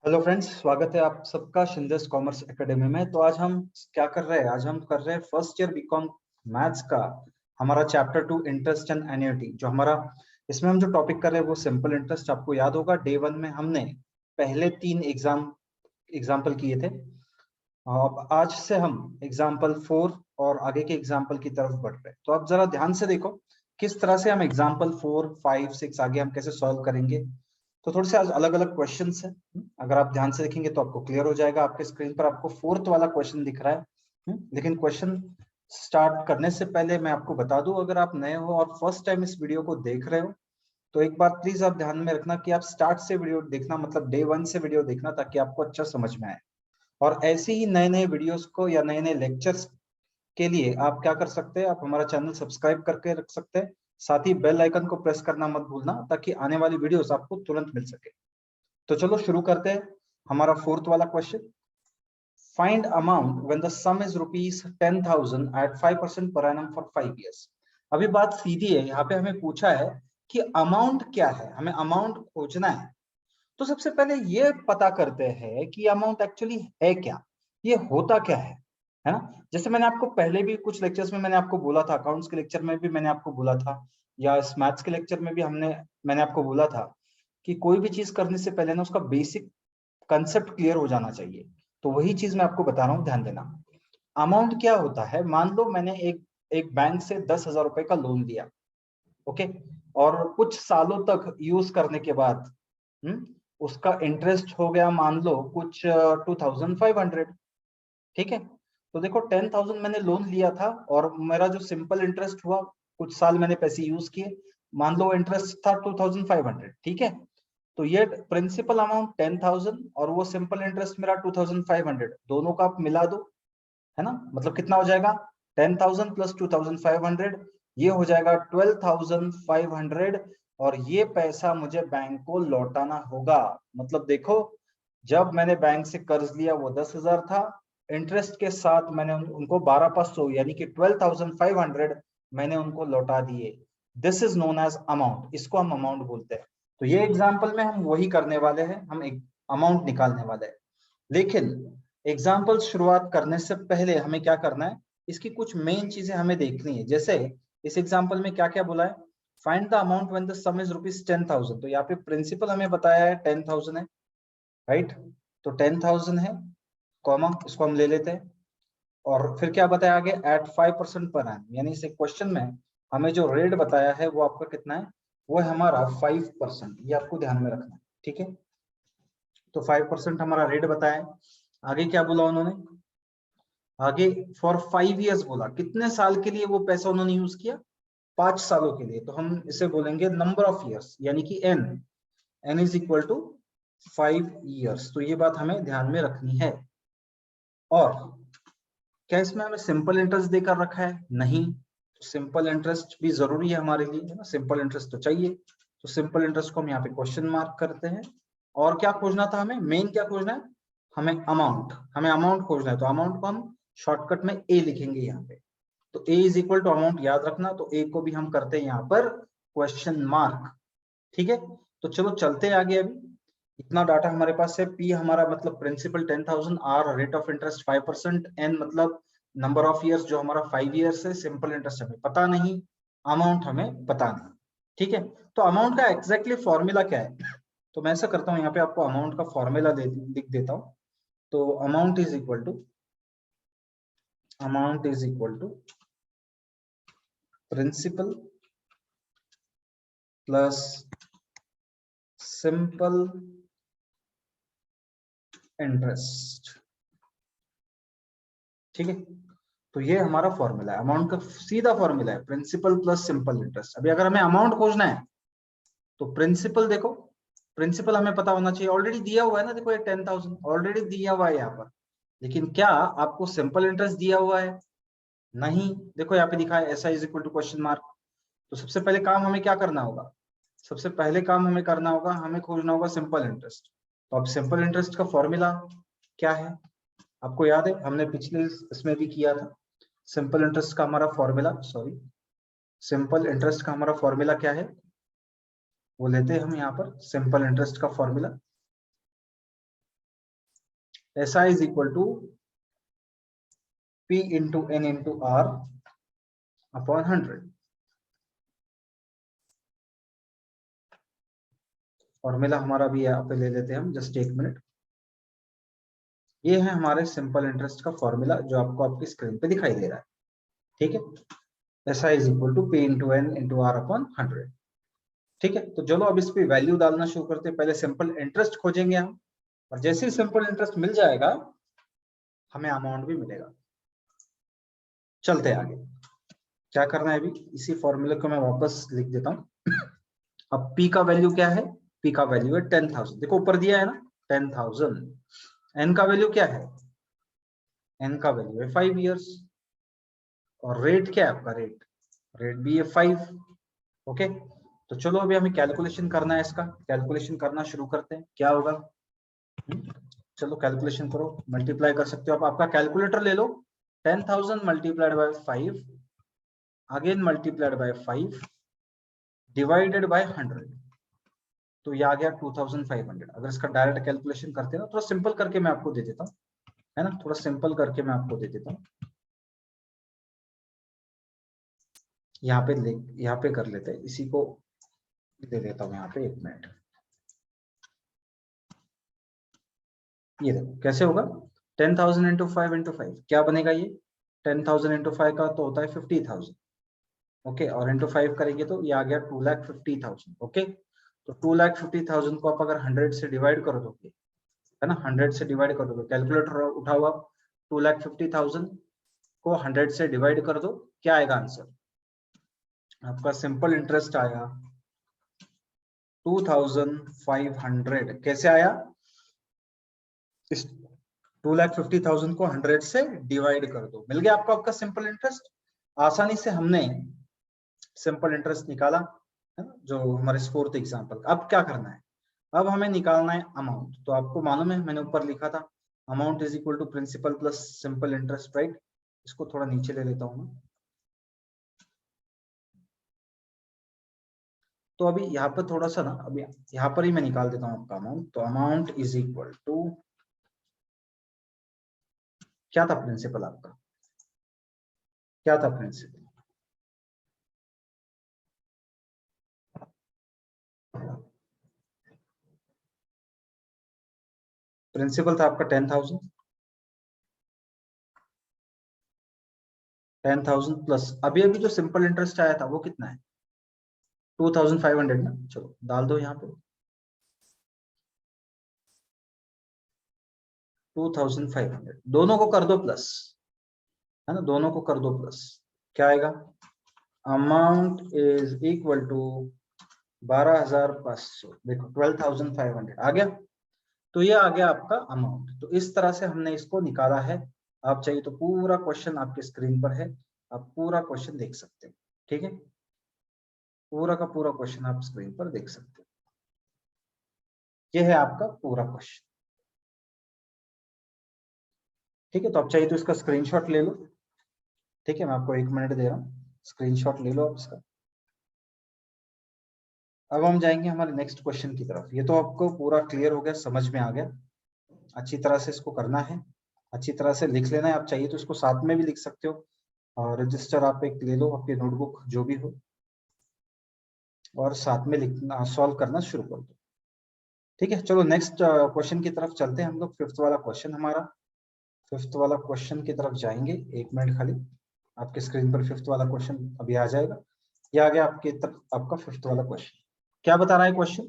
Hello friends, स्वागत है आप सबका शिंदेस कॉमर्स एकेडमी में। तो आज हम क्या कर रहे हैं? आज हम कर रहे हैं फर्स्ट ईयर बीकॉम मैथ्स का हमारा चैप्टर 2 इंटरेस्ट एंड एन्युटी। जो हमारा इसमें हम जो टॉपिक कर रहे हैं वो सिंपल इंटरेस्ट। आपको याद होगा डे 1 में हमने पहले 3 एग्जाम्पल किए थे। अब आज से हम एग्जाम्पल 4 और आगे के एग्जाम्पल की तरफ बढ़ रहे हैं। तो आप जरा ध्यान से देखो किस तरह से हम एग्जाम्पल 4, 5, 6 आगे हम कैसे सॉल्व करेंगे। तो थोड़े से आज अलग अलग क्वेश्चंस हैं। अगर आप ध्यान से देखेंगे तो आपको क्लियर हो जाएगा। आपके स्क्रीन पर आपको 4th वाला क्वेश्चन दिख रहा है। लेकिन क्वेश्चन स्टार्ट करने से पहले मैं आपको बता दूं, अगर आप नए हो और फर्स्ट टाइम इस वीडियो को देख रहे हो तो एक बात प्लीज आप ध्यान में रखना कि आप स्टार्ट से वीडियो देखना, मतलब डे 1 से वीडियो देखना, ताकि आपको अच्छा समझ में आए। और ऐसे ही नए नए वीडियोस को या नए नए लेक्चर्स के लिए आप क्या कर सकते हैं, आप हमारा चैनल सब्सक्राइब करके रख सकते हैं। साथ ही बेल आइकन को प्रेस करना मत भूलना, ताकि आने वाली वीडियोस आपको तुरंत मिल सके। तो चलो शुरू करते हैं हमारा 4th वाला question. Find amount when the sum is rupees 10,000 at 5% per annum for 5 years। अभी बात सीधी है, यहाँ पे हमें पूछा है कि अमाउंट क्या है, हमें अमाउंट खोजना है। तो सबसे पहले ये पता करते हैं कि अमाउंट एक्चुअली है क्या, ये होता क्या है ना। जैसे मैंने आपको पहले भी कुछ लेक्चर्स में मैंने आपको बोला था, अकाउंट्स के लेक्चर में भी मैंने आपको बोला था, या इस मैथ्स के लेक्चर में भी मैंने आपको बोला था कि कोई भी चीज करने से पहले ना उसका बेसिक कंसेप्ट क्लियर हो जाना चाहिए। तो वही चीज मैं आपको बता रहा हूँ, ध्यान देना। अमाउंट क्या होता है, मान लो मैंने एक एक बैंक से 10,000 रुपए का लोन दिया, ओके, और कुछ सालों तक यूज करने के बाद उसका इंटरेस्ट हो गया मान लो कुछ 2,500। ठीक है, तो देखो 10,000 मैंने लोन लिया था और मेरा जो सिंपल इंटरेस्ट हुआ, कुछ साल मैंने पैसे यूज किए, मान लो इंटरेस्ट था 2,500। ठीक है, तो ये प्रिंसिपल अमाउंट 10,000 और वो सिंपल इंटरेस्ट मेरा 2,500, दोनों का आप मिला दो, है ना। मतलब कितना हो जाएगा, 10,000 प्लस 2,500, ये हो जाएगा 12,500। और ये पैसा मुझे बैंक को लौटाना होगा। मतलब देखो, जब मैंने बैंक से कर्ज लिया वो 10,000 था, इंटरेस्ट के साथ मैंने उनको 12,500 यानी कि 12,500 मैंने उनको लौटा दिए। This is known as amount, इसको हम अमाउंट बोलते हैं। तो ये एग्जाम्पल में हम वही करने वाले हैं, हम एक अमाउंट निकालने वाले हैं। लेकिन एग्जाम्पल शुरुआत करने से पहले हमें क्या करना है, इसकी कुछ मेन चीजें हमें देखनी है। जैसे इस एग्जाम्पल में क्या क्या बोला है, find the amount when the sum is rupees 10,000। तो यहाँ पे प्रिंसिपल हमें बताया है 10,000 है, राइट। तो 10,000 है, कॉमा इसको हम ले लेते हैं। और फिर क्या बताया आगे, एट 5% पर एनम, यानी इस क्वेश्चन में हमें जो रेट बताया है वो आपका कितना है, वो है हमारा 5%। ये आपको ध्यान में रखना है, ठीक है। तो 5% हमारा रेट बताया है। आगे क्या बोला उन्होंने, आगे फॉर 5 years बोला, कितने साल के लिए वो पैसा उन्होंने यूज किया, 5 सालों के लिए। तो हम इसे बोलेंगे नंबर ऑफ ईयर्स, यानी कि N is equal to 5 years। तो ये बात हमें ध्यान में रखनी है। और क्या इसमें हमें सिंपल इंटरेस्ट देकर रखा है, नहीं। सिंपल इंटरेस्ट भी जरूरी है हमारे लिए, है ना, सिंपल इंटरेस्ट तो चाहिए। तो सिंपल इंटरेस्ट को हम यहाँ पे क्वेश्चन मार्क करते हैं। और क्या खोजना था हमें, मेन क्या खोजना है, हमें अमाउंट खोजना है। तो अमाउंट को हम शॉर्टकट में ए लिखेंगे यहाँ पे। तो ए इज इक्वल टू अमाउंट, याद रखना। तो ए को भी हम करते हैं यहाँ पर क्वेश्चन मार्क, ठीक है। तो चलो चलते हैं आगे। अभी इतना डाटा हमारे पास है। पी हमारा मतलब principal 10,000, R rate of interest 5%, N मतलब नंबर ऑफ ईयर्स जो हमारा 5 years है, सिंपल इंटरेस्ट हमें पता नहीं, अमाउंट हमें पता नहीं, ठीक है। तो अमाउंट का एग्जैक्टली फॉर्मूला क्या है, तो मैं ऐसा करता हूँ, यहाँ पे आपको अमाउंट का फॉर्मूला लिख देता हूँ। तो amount is equal to principal plus simple interest, ठीक है। तो ये हमारा फॉर्मूला है, अमाउंट का सीधा फॉर्मूला है, प्रिंसिपल प्लस सिंपल इंटरेस्ट। अभी अगर हमें अमाउंट खोजना है तो प्रिंसिपल देखो, प्रिंसिपल हमें पता होना चाहिए, ऑलरेडी दिया हुआ है ना। देखो ये 10,000 ऑलरेडी दिया हुआ है यहाँ पर। लेकिन क्या आपको सिंपल इंटरेस्ट दिया हुआ है, नहीं। देखो यहाँ पे लिखा है S I is equal to question mark. तो सबसे पहले काम हमें क्या करना होगा, सबसे पहले काम हमें करना होगा, हमें खोजना होगा सिंपल इंटरेस्ट। तो अब सिंपल इंटरेस्ट का फॉर्मूला क्या है, आपको याद है, हमने पिछले इसमें भी किया था। सिंपल इंटरेस्ट का हमारा फॉर्मूला, सिंपल इंटरेस्ट का हमारा फॉर्मूला क्या है, वो लेते हैं हम यहाँ पर सिंपल इंटरेस्ट का formula. SI is equal to P into N into R upon 100। Formula हमारा भी यहाँ पे ले लेते हैं हम, जस्ट एक मिनट। ये है हमारे सिंपल इंटरेस्ट का फॉर्मूला जो आपको आपकी स्क्रीन पे दिखाई दे रहा है, ठीक है। SI is equal to P into N into R upon 100, ठीक है। तो चलो अब इस पे वैल्यू डालना शुरू करते हैं। पहले सिंपल इंटरेस्ट खोजेंगे हम, और जैसे ही सिंपल इंटरेस्ट मिल जाएगा हमें अमाउंट भी मिलेगा। चलते हैं आगे, क्या करना है अभी, इसी फॉर्मूले को मैं वापस लिख देता हूं। अब P का वैल्यू क्या है, P का वैल्यू है 10,000, देखो ऊपर दिया है ना 10,000। N का वैल्यू क्या है, N का वैल्यू है 5 इयर्स, और रेट क्या है आपका, रेट भी है 5, ओके। तो चलो अभी हमें कैलकुलेशन करना है, इसका कैलकुलेशन करना शुरू करते हैं। क्या होगा, चलो कैलकुलेशन करो, मल्टीप्लाई कर सकते हो आप, आपका कैलकुलेटर ले लो। 10,000 multiplied by 5, again multiplied by 5, divided by 100, तो ये आ गया 2,500। अगर इसका डायरेक्ट कैलकुलेशन करते हैं ना, थोड़ा सिंपल करके मैं आपको दे देता हूँ, है ना, थोड़ा सिंपल करके मैं आपको दे देता हूँ। यहाँ पे कर लेते हैं, इसी को दे देता हूँ यहाँ पे, एक मिनट। ये देखो कैसे होगा, 10,000 इंटू 5 इंटू 5 क्या बनेगा, ये 10,000 इंटू 5 का तो होता है 50,000, ओके, और इंटू 5 करेंगे तो ये आ गया 2,50,000, ओके। तो 2,50,000 को आप अगर 100 से डिवाइड कर दोगे, है ना, 100 से डिवाइड कर दोगे, कैलकुलेटर उठाओ आप, 2,50,000 को 100 से डिवाइड कर दो, क्या आएगा आंसर, आपका सिंपल इंटरेस्ट आया 2,500। कैसे आया, इस 2,50,000 को 100 से डिवाइड कर दो, मिल गया आपको आपका सिंपल इंटरेस्ट। आसानी से हमने सिंपल इंटरेस्ट निकाला, है ना, जो हमारे फोर्थ एग्जांपल। अब क्या करना है, अब हमें निकालना है अमाउंट। तो आपको मालूम है मैंने ऊपर लिखा था amount is equal to principal plus simple interest, right. इसको थोड़ा नीचे ले लेता हूँ मैं। तो अभी यहाँ पर थोड़ा सा ना, अभी यहाँ पर ही मैं निकाल देता हूँ आपका अमाउंट। तो अमाउंट इज इक्वल टू, क्या था प्रिंसिपल आपका, क्या था प्रिंसिपल, प्रिंसिपल था आपका 10,000, 10,000 प्लस अभी अभी जो सिंपल इंटरेस्ट आया था वो कितना है, 2,500 ना। चलो डाल दो यहाँ पे 2,500, दोनों को कर दो प्लस, है ना, दोनों को कर दो प्लस, क्या आएगा, अमाउंट इज इक्वल टू 12,500, देखो 12,500 आ गया। तो ये आ गया आपका अमाउंट। तो इस तरह से हमने इसको निकाला है। आप चाहिए तो पूरा क्वेश्चन आपके स्क्रीन पर है, आप पूरा क्वेश्चन देख सकते हैं, ठीक है, पूरा का पूरा क्वेश्चन आप स्क्रीन पर देख सकते हैं। ये है आपका पूरा क्वेश्चन, ठीक है। तो आप चाहिए तो इसका स्क्रीनशॉट ले लो, ठीक है, मैं आपको 1 मिनट दे रहा हूँ, स्क्रीनशॉट ले लो आप इसका। अब हम जाएंगे हमारे नेक्स्ट क्वेश्चन की तरफ। ये तो आपको पूरा क्लियर हो गया, समझ में आ गया, अच्छी तरह से इसको करना है, अच्छी तरह से लिख लेना है। आप चाहिए तो इसको साथ में भी लिख सकते हो, और रजिस्टर आप एक ले लो, आपकी नोटबुक जो भी हो, और साथ में लिखना, सॉल्व करना शुरू कर दो, ठीक है। चलो नेक्स्ट क्वेश्चन की तरफ चलते हैं हम लोग। फिफ्थ वाला क्वेश्चन हमारा, फिफ्थ वाला क्वेश्चन की तरफ जाएंगे। 1 मिनट खाली, आपके स्क्रीन पर फिफ्थ वाला क्वेश्चन अभी आ जाएगा। ये आ गया आपके तरफ आपका फिफ्थ वाला क्वेश्चन। क्या बता रहा है question,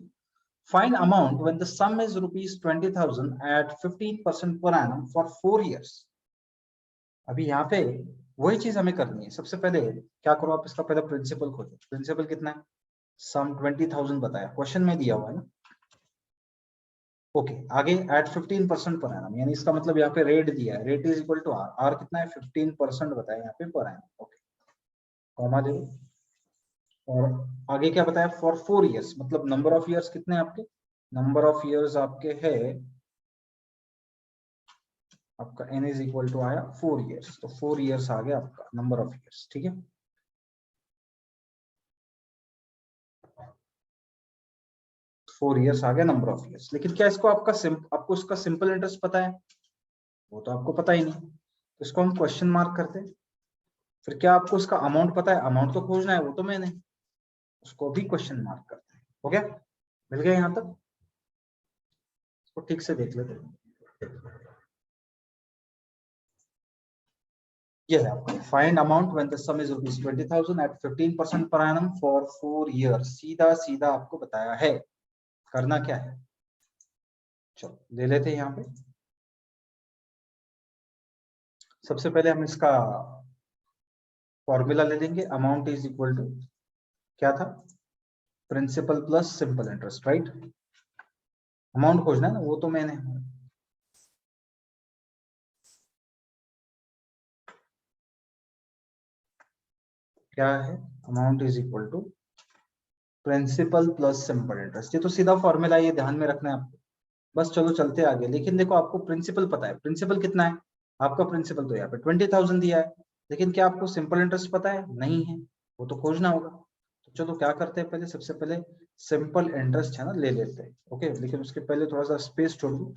find amount when the sum is ₹20,000 at 15% per annum for 4 years। अभी यहाँ पे वही चीज हमें करनी है। सबसे पहले क्या करो, आप इसका पहले प्रिंसिपल खोजो। प्रिंसिपल कितना है, सम 20,000 बताया, क्वेश्चन में दिया हुआ है ना, ओके। आगे एट 15% पर एनम, यानी इसका मतलब यहाँ पे रेट दिया है, rate is equal to R, R कितना है 15% बताया यहाँ पे पर एनम, ओके, कॉमा दे दो। और आगे क्या बताया, फॉर 4 years, मतलब नंबर ऑफ ईयर्स कितने आपके, नंबर ऑफ ईयर्स आपके है, आपका n इज इक्वल टू आया 4 years, तो 4 years आ गया आपका नंबर ऑफ ईयर्स, ठीक है। 4 years आ गया नंबर ऑफ ईयर्स। लेकिन क्या इसको आपका आपको इसका सिंपल इंटरेस्ट पता है, वो तो आपको पता ही नहीं, तो इसको हम क्वेश्चन मार्क करते हैं। फिर क्या आपको उसका अमाउंट पता है? अमाउंट तो खोजना है, वो तो मैंने, उसको भी क्वेश्चन मार्क करते हैं। हो गया, मिल गया यहाँ तक? इसको ठीक से देख लेते हैं। ये है आपका find amount when the sum is ₹20,000 at 15% per annum for 4 years. सीधा सीधा आपको बताया है, करना क्या है। चलो ले लेते हैं यहाँ पे। सबसे पहले हम इसका फॉर्मूला ले लेंगे। अमाउंट इज इक्वल टू क्या था? Principal plus simple interest, right? Amount खोजना है ना, वो तो मैंने, क्या है? Amount is equal to principal plus simple interest. ये तो सीधा फॉर्मूला, ये ध्यान में रखना है आपको। बस चलो चलते आगे। लेकिन देखो आपको प्रिंसिपल पता है, प्रिंसिपल कितना है आपका? प्रिंसिपल तो यहाँ पे 20,000 दिया है, लेकिन क्या आपको सिंपल इंटरेस्ट पता है? नहीं है, वो तो खोजना होगा। तो चलो क्या करते हैं, पहले सबसे पहले सिंपल इंटरेस्ट है ना ले लेते हैं। ओके, लेकिन उसके पहले थोड़ा सा स्पेस छोड़ दूं।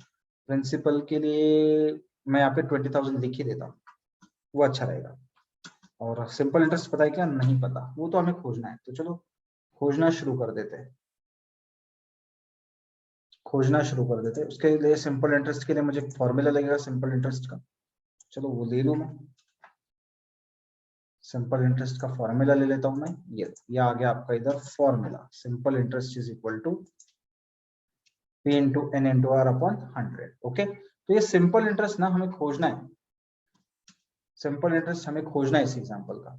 प्रिंसिपल के लिए मैं यहाँ पे 20,000 लिख ही देता हूँ, वो अच्छा रहेगा। और सिंपल इंटरेस्ट पता है क्या? नहीं पता, वो तो हमें खोजना है। तो चलो खोजना शुरू कर देते हैं, खोजना शुरू कर देते हैं। उसके लिए सिंपल इंटरेस्ट के लिए मुझे फॉर्मूला लगेगा सिंपल इंटरेस्ट का। चलो वो ले लूं मैं, सिंपल इंटरेस्ट का फॉर्मूला ले लेता हूं मैं। ये आ गया आपका इधर formula. Simple interest is equal to P into N into R upon 100। Okay, तो ये सिंपल इंटरेस्ट ना हमें खोजना है, सिंपल इंटरेस्ट हमें खोजना है इस एग्जांपल का।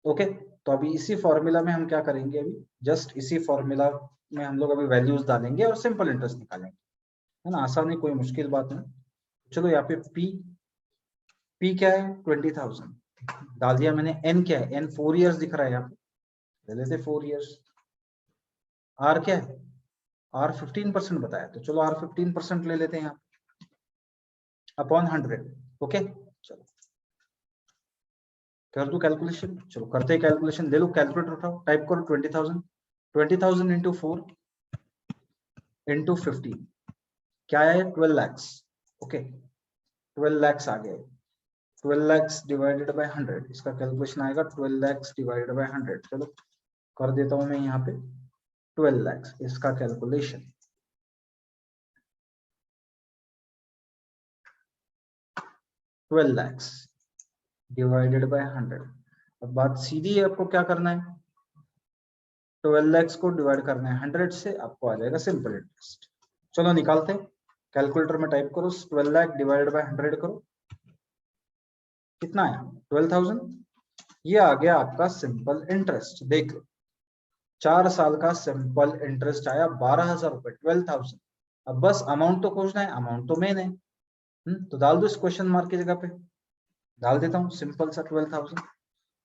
ओके, तो अभी इसी फॉर्मूला में हम क्या करेंगे, अभी जस्ट इसी फॉर्मूला में हम लोग अभी वैल्यूज डालेंगे और सिंपल इंटरेस्ट निकालेंगे, है ना? आसान है, कोई मुश्किल बात नहीं। चलो यहाँ पे P क्या है? 20,000 डाल दिया मैंने। N क्या है? N 4 इयर्स दिख रहा है यहाँ पे, ले लेते 4 इयर्स। R क्या है? R 15% बताया, तो चलो R 15% ले लेते हैं यहाँ अपॉन 100। ओके, चलो कर दो कैलकुलेशन। चलो करते हैं कैलकुलेशन। ले लो कैलकुलेटर उठाओ, टाइप करो 20,000, 20,000 इंटू 4 इंटू 15, क्या है? 12 lakhs। ओके, 12 lakhs आ गए। 12 lakhs डिवाइडेड बाय 100, इसका कैलकुलेशन आएगा 12 lakhs डिवाइडेड बाय 100। चलो कर देता हूं मैं यहाँ पे 12 lakhs, इसका कैलकुलेशन 12 lakhs डिवाइडेड बाय 100। अब बात सीधी है, आपको क्या करना है? 12 lakhs को डिवाइड करना है 100 से, आपको आ जाएगा सिंपल इंटरेस्ट। चलो निकालते हैं, कैलकुलेटर में टाइप करो 12 लाख डिवाइडेड बाय 100 करो, कितना आया? 12,000। ये आ गया आपका सिंपल इंटरेस्ट। देख लो 4 साल का सिंपल इंटरेस्ट आया 12,000 रुपए, 12,000। अब बस अमाउंट तो खोजना है, अमाउंट तो मेन है। तो डाल दो इस क्वेश्चन मार्क की जगह पे, डाल देता हूँ सिंपल सा 12,000।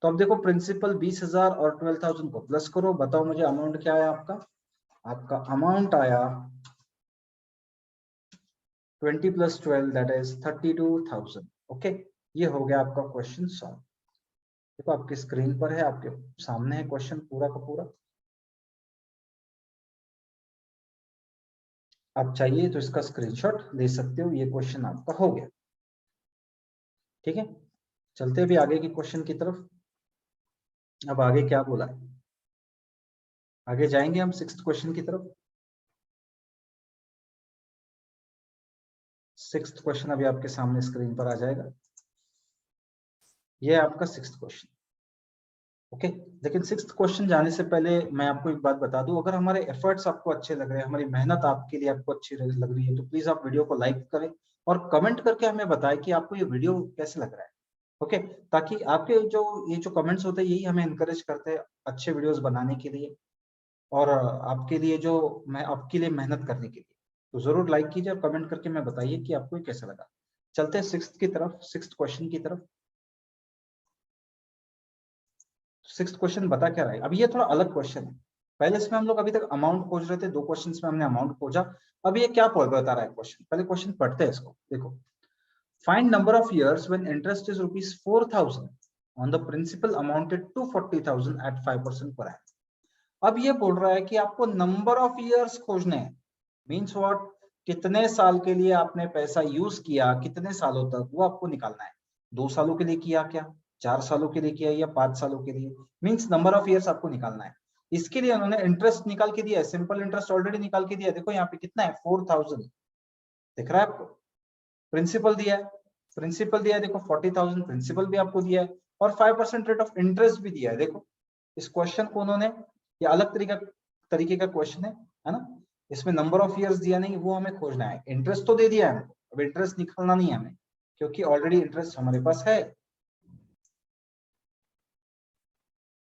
तो अब देखो प्रिंसिपल 20,000 और 12,000 को प्लस करो, बताओ मुझे अमाउंट क्या आया आपका? आपका अमाउंट आया 20 + 12 दैट इज 32,000। ओके, ये हो गया आपका क्वेश्चन सॉल्व। देखो आपकी स्क्रीन पर है, आपके सामने है क्वेश्चन पूरा का पूरा। आप चाहिए तो इसका स्क्रीनशॉट ले सकते हो, ये क्वेश्चन आपका हो गया। ठीक है, चलते हैं अभी आगे के क्वेश्चन की तरफ। अब आगे क्या बोला है, आगे जाएंगे हम 6th क्वेश्चन की तरफ। 6th क्वेश्चन अभी आपके सामने स्क्रीन पर आ जाएगा। ये है आपका 6th क्वेश्चन। ओके, लेकिन 6th क्वेश्चन जाने से पहले मैं आपको एक बात बता दूं, अगर हमारे एफर्ट्स आपको अच्छे लग रहे हैं, हमारी मेहनत आपके लिए आपको अच्छी लग रही है, तो प्लीज आप वीडियो को लाइक करें और कमेंट करके हमें बताएं कि आपको ये वीडियो कैसे लग रहा है। ओके, ताकि आपके जो ये जो कमेंट्स होते हैं यही हमें इनकरेज करते हैं अच्छे वीडियोस बनाने के लिए और आपके लिए जो मैं आपके लिए मेहनत करने के लिए। तो जरूर लाइक कीजिए और कमेंट करके मैं बताइए कि आपको ये कैसा लगा। चलते हैं 6th की तरफ, 6th क्वेश्चन की तरफ। 6th क्वेश्चन बता क्या रहा है? अब ये थोड़ा अलग क्वेश्चन है। पहले इसमें हम लोग अभी तक अमाउंट खोज रहे थे, 2 क्वेश्चंस में हमने अमाउंट खोजा। अब ये क्या बता रहा है क्वेश्चन? पहले क्वेश्चन पढ़ते हैं इसको। देखो, find number of years when interest is ₹4,000 on the principal amounted to 40,000 at 5% per annum. अब ये बोल रहा है कि आपको नंबर ऑफ इयर्स खोजने हैं। Means what? कितने साल के लिए आपने पैसा यूज किया, कितने सालों तक, वो आपको निकालना है। 2 सालों के लिए किया क्या, 4 सालों के लिए किया या 5 सालों के लिए, मींस नंबर ऑफ ईयर्स आपको निकालना है। इसके लिए उन्होंने इंटरेस्ट निकाल के दिया है, सिंपल इंटरेस्ट ऑलरेडी निकाल के दिया है। देखो यहाँ पे कितना है 4000, दिख रहा है आपको। प्रिंसिपल दिया है, प्रिंसिपल दिया है, देखो 40,000 प्रिंसिपल भी आपको दिया है और 5% रेट ऑफ इंटरेस्ट भी दिया है। देखो इस क्वेश्चन को उन्होंने, ये अलग तरीके का क्वेश्चन है ना, इसमें नंबर ऑफ इयर्स दिया नहीं, वो हमें खोजना है। इंटरेस्ट तो दे दिया है हमको, अब इंटरेस्ट निकालना नहीं है हमें, क्योंकि ऑलरेडी इंटरेस्ट हमारे पास है।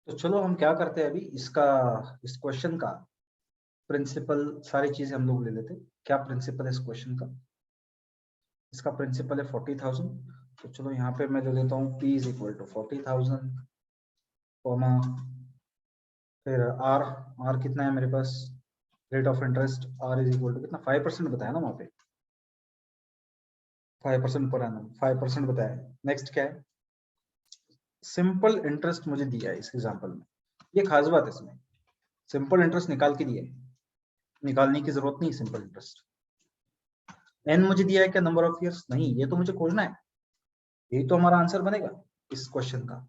तो चलो हम क्या करते हैं अभी, इसका, इस क्वेश्चन का प्रिंसिपल सारी चीजें हम लोग ले लेते हैं। क्या प्रिंसिपल है इस क्वेश्चन का, इसका प्रिंसिपल है 40,000। तो चलो यहाँ पे मैं ले लेता हूँ P is equal to 40,000, comma फिर आर कितना है मेरे पास, rate of interest R is equal to कितना, 5% बताया ना वहां पे, 5% पर एनम, 5% बताया। नेक्स्ट क्या है, सिंपल इंटरेस्ट मुझे दिया है इस एग्जांपल में। ये खास बात है इसमें, सिंपल इंटरेस्ट निकाल के दिया है, निकालने की जरूरत नहीं सिंपल इंटरेस्ट। एन मुझे दिया है क्या, नंबर ऑफ इयर्स, नहीं, ये तो मुझे खोजना है, यही तो हमारा आंसर बनेगा इस क्वेश्चन का।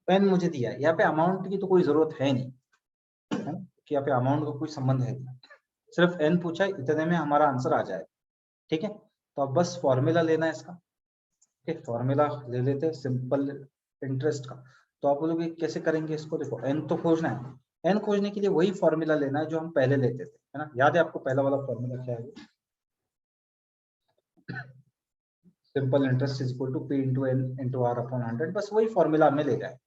एन मुझे दिया है, यहाँ पे अमाउंट की तो कोई जरूरत है नहीं, है ना, कि यहाँ पे अमाउंट का कोई संबंध है नहीं, सिर्फ एन पूछा है, इतने में हमारा आंसर आ जाए। ठीक है, तो अब बस फॉर्मूला लेना है इसका। ठीक, फॉर्मूला ले लेते हैं सिंपल इंटरेस्ट का। तो आप बोलोगे कैसे करेंगे इसको, देखो एन तो खोजना है, एन खोजने के लिए वही फॉर्मूला लेना है जो हम पहले लेते थे, है ना। याद है आपको पहला वाला फॉर्मूला क्या है, simple interest is equal to P into N into R upon 100, बस वही फॉर्मूला हमें ले जाए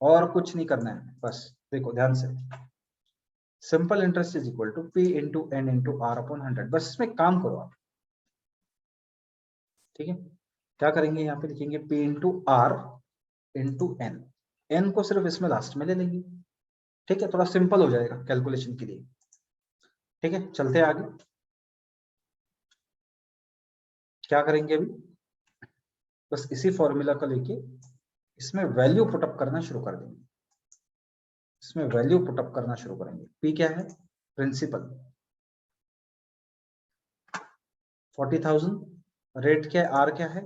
और कुछ नहीं करना है। बस देखो ध्यान से, simple interest is equal to P into N into R upon 100, बस इसमें काम करो आप। ठीक है, क्या करेंगे, यहाँ पे लिखेंगे P into R into N, N को सिर्फ इसमें लास्ट में ले लेंगे। ठीक है, थोड़ा सिंपल हो जाएगा कैलकुलेशन के लिए। ठीक है, चलते हैं आगे, क्या करेंगे अभी, बस इसी फॉर्मूला को लेके इसमें वैल्यू पुटअप करना शुरू कर देंगे, इसमें वैल्यू पुटअप करना शुरू करेंगे। पी क्या है, प्रिंसिपल 40,000, रेट क्या है, आर क्या है,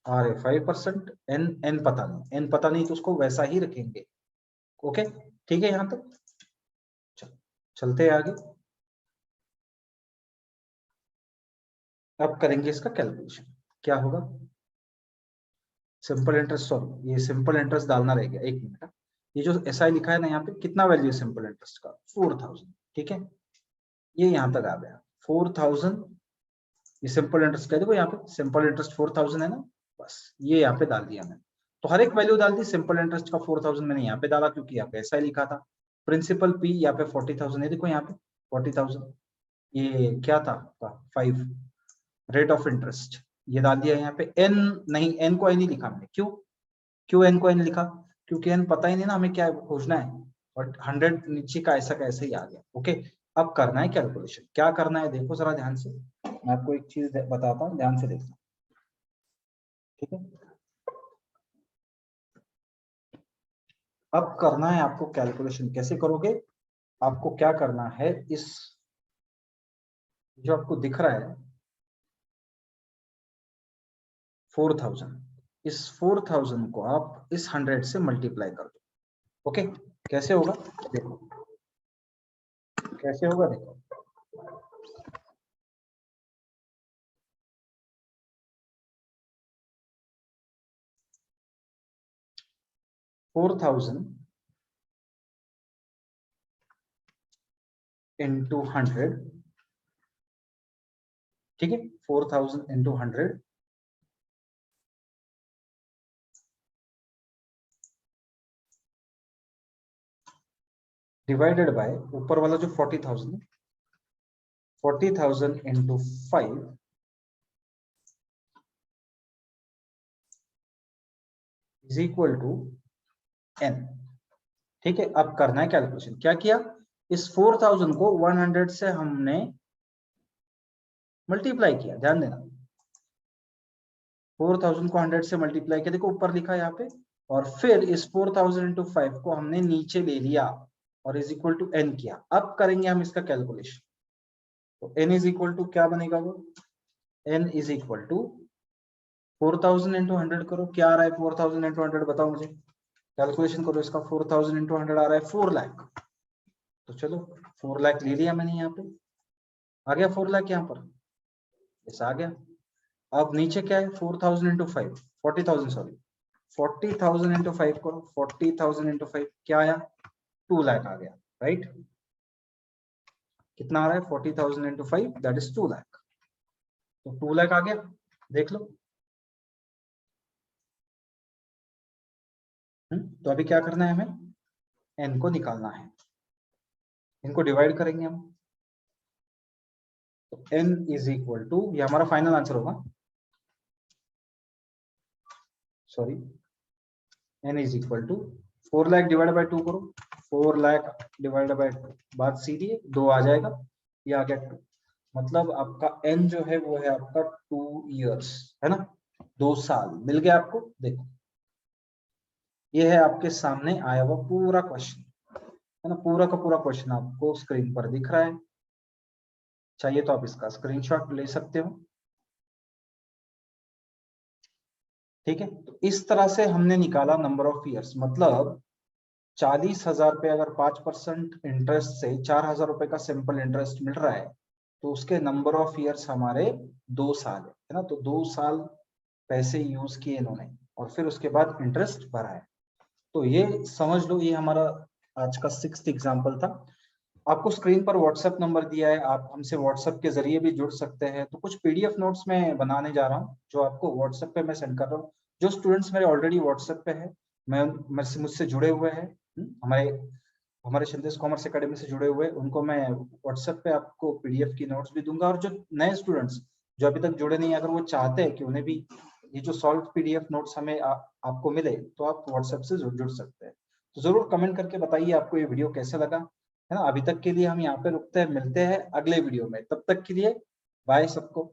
आर है 5%, एन एन पता नहीं, एन पता नहीं तो उसको वैसा ही रखेंगे। ओके, ठीक है, यहां तक चलते हैं आगे। अब करेंगे इसका कैलकुलेशन, क्या होगा, सिंपल इंटरेस्ट, सॉरी ये सिंपल इंटरेस्ट डालना रह गया, एक मिनट। ये जो एस आई लिखा है ना यहाँ पे, कितना वैल्यू है सिंपल इंटरेस्ट का, 4,000। ठीक है, ये यहाँ तक आ गया 4,000, ये सिंपल इंटरेस्ट कह देखो यहाँ पे सिंपल इंटरेस्ट 4,000 है ना, बस ये यहाँ पे डाल दिया मैंने। तो हर एक वैल्यू डाल दी, सिंपल इंटरेस्ट का 4,000 मैंने यहाँ पे डाला क्योंकि यहाँ पे ऐसा ही लिखा था। प्रिंसिपल पी यहाँ पे 40,000 है, देखो यहाँ पे 40,000, ये क्या था 5, रेट ऑफ इंटरेस्ट ये डाल दिया यहाँ पे। एन नहीं, एन को एन ही लिखा मैंने, क्यों क्यों एन को एन लिखा, क्योंकि एन पता ही नहीं ना हमें क्या खोजना है, और 100 नीचे का ऐसा कैसे ही आ गया। ओके, अब करना है कैलकुलेशन, क्या करना है देखो जरा ध्यान से, मैं आपको एक चीज बताता हूँ, ध्यान से देखना। ठीक है, अब करना है आपको कैलकुलेशन, कैसे करोगे, आपको क्या करना है, इस जो आपको दिख रहा है 4,000, इस 4,000 को आप इस 100 से मल्टीप्लाई कर दो। ओके, कैसे होगा देखो, कैसे होगा देखो, 4,000 इंटू 100, ठीक है, 4,000 इंटू 100 डिवाइडेड बाय ऊपर वाला जो 40,000, 40,000 into 5 is equal to N. ठीक है, अब करना है कैलकुलेशन, क्या किया, इस 4,000 को 100 से हमने मल्टीप्लाई किया, ध्यान देना, 4,000 को 100 से मल्टीप्लाई किया, देखो ऊपर लिखा है यहाँ पे, और फिर इस 4,000 इंटू 5 को हमने नीचे ले लिया और इज इक्वल टू एन किया। अब करेंगे हम इसका कैलकुलेशन, तो n इज इक्वल टू क्या बनेगा वो, n is equal to 4000 into 100 करो, क्या आ रहा है 4000 इंटू 100 बताओ मुझे, कैलकुलेशन करो इसका। 4000 इंटू 100 आ रहा है 4 लाख। तो चलो 4 लाख ले लिया मैंने, यहाँ पे आ गया 4 लाख यहाँ पर, ऐसा आ गया। अब नीचे क्या है 4000 इंटू 5, 40,000 सॉरी, 40,000 इंटू 5 करो, 40,000 इंटू 5 क्या आया 2 लाख आ गया, राइट। कितना आ रहा है 40,000 इंटू 5 दैट इज 2 लाख। तो 2 लाख आ गया, देख लो। तो अभी क्या करना है हमें, n को निकालना है, इनको डिवाइड करेंगे हम। तो n इज इक्वल टू, ये हमारा फाइनल आंसर होगा, sorry, n is equal to 4 lakh divide by 2 करो, 4 लाख डिवाइड बाय 2, बात सीधी है, 2 आ जाएगा, ये आ गया 2। मतलब आपका n जो है वो है आपका 2 इयर्स, है ना, 2 साल मिल गया आपको। देखो ये है आपके सामने आया हुआ पूरा क्वेश्चन, है ना, पूरा का पूरा क्वेश्चन आपको स्क्रीन पर दिख रहा है। चाहिए तो आप इसका स्क्रीनशॉट ले सकते हो, ठीक है। तो इस तरह से हमने निकाला नंबर ऑफ ईयर्स, मतलब 40,000 पे अगर 5% इंटरेस्ट से 4,000 रुपए का सिंपल इंटरेस्ट मिल रहा है, तो उसके नंबर ऑफ ईयर्स हमारे 2 साल है ना। तो 2 साल पैसे यूज किए इन्होंने और फिर उसके बाद इंटरेस्ट भरा है। तो ये समझ लो, ये हमारा आज का 6th एग्जाम्पल था। आपको स्क्रीन पर व्हाट्सएप नंबर दिया है, आप हमसे व्हाट्सएप के जरिए भी जुड़ सकते हैं। तो कुछ पीडीएफ नोट्स में बनाने जा रहा हूँ जो आपको व्हाट्सएप पे मैं सेंड कर रहा हूँ। जो स्टूडेंट्स मेरे ऑलरेडी व्हाट्सएप पे है, मैं मुझसे जुड़े हुए हैं, हमारे हमारे शिंदेस कॉमर्स एकेडमी से जुड़े हुए, उनको मैं व्हाट्सएप पे आपको पीडीएफ की नोट्स भी दूंगा। और जो नए स्टूडेंट्स जो अभी तक जुड़े नहीं, अगर वो चाहते हैं कि उन्हें भी ये जो सॉल्व पीडीएफ नोट्स हमें आपको मिले, तो आप व्हाट्सएप से जुड़ सकते हैं। तो जरूर कमेंट करके बताइए आपको ये वीडियो कैसे लगा, है ना। अभी तक के लिए हम यहाँ पे रुकते हैं, मिलते हैं अगले वीडियो में, तब तक के लिए बाय सबको।